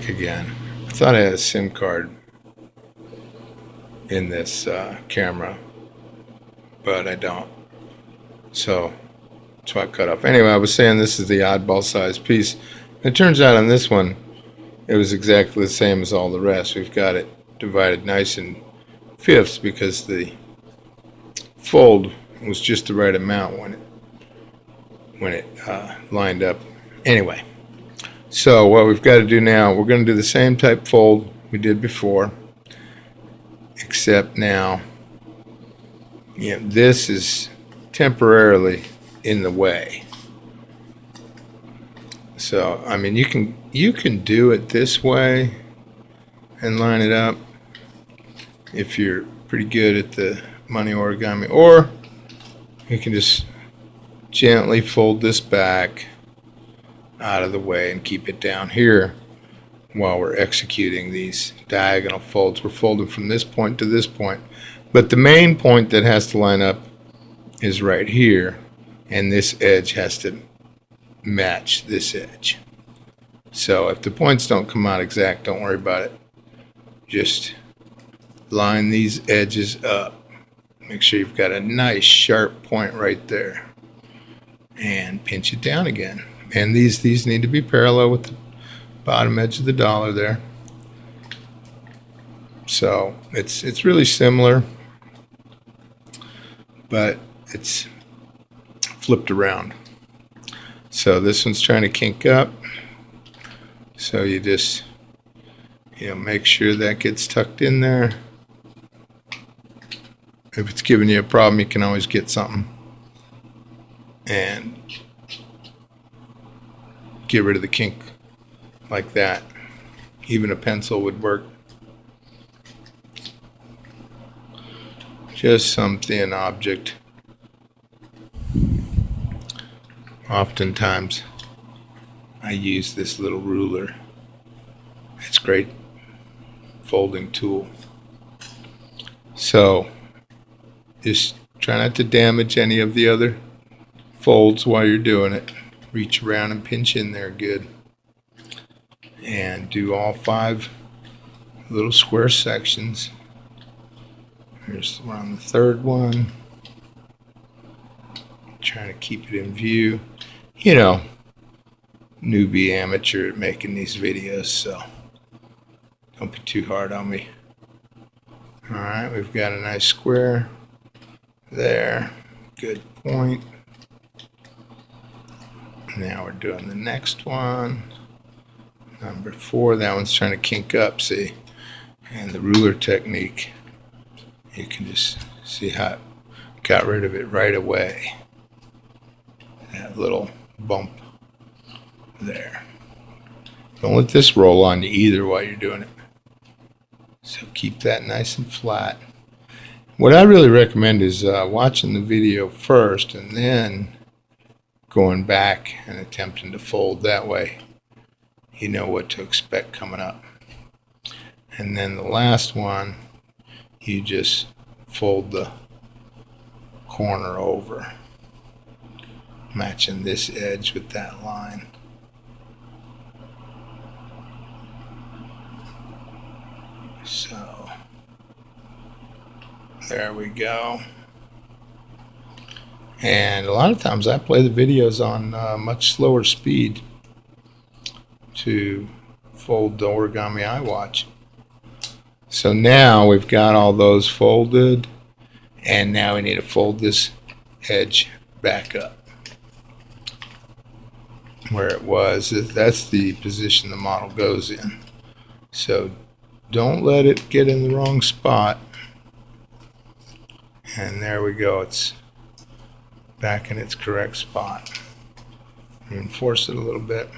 back again. I thought I had a SIM card in this camera, but I don't. So that's why I cut off. Anyway, I was saying this is the oddball size piece. It turns out on this one, it was exactly the same as all the rest. We've got it divided nice in fifths because the fold was just the right amount when it lined up. Anyway, so what we've got to do now, we're going to do the same type fold we did before, except now, this is temporarily in the way. So I mean, you can do it this way and line it up if you're pretty good at the money origami, or you can just gently fold this back out of the way and keep it down here while we're executing these diagonal folds. We're folding from this point to this point, but the main point that has to line up is right here, and this edge has to match this edge. So if the points don't come out exact, don't worry about it. Just line these edges up. Make sure you've got a nice sharp point right there, and pinch it down again. And these need to be parallel with the bottom edge of the dollar there. So it's really similar, but it's flipped around. So this one's trying to kink up, so you just make sure that gets tucked in there. If it's giving you a problem, you can always get something and get rid of the kink like that. Even a pencil would work. Just some thin object. Oftentimes I use this little ruler. It's a great folding tool. So just try not to damage any of the other folds while you're doing it. Reach around and pinch in there good. And do all 5 little square sections. Here's we're on the third one. Trying to keep it in view. Newbie amateur at making these videos, so don't be too hard on me. Alright, we've got a nice square there. Good point. Now we're doing the next one. Number 4, that one's trying to kink up, see? And the ruler technique, you can just see how it got rid of it right away. That little bump there. Don't let this roll on you either while you're doing it. So keep that nice and flat. What I really recommend is watching the video first and then going back and attempting to fold. That way you know what to expect coming up. And then the last one, you just fold the corner over, matching this edge with that line. So there we go. And a lot of times I play the videos on much slower speed to fold the origami I watch. So now we've got all those folded, and now we need to fold this edge back up where it was. That's the position the model goes in. So don't let it get in the wrong spot. And there we go. It's back in its correct spot. Reinforce it a little bit.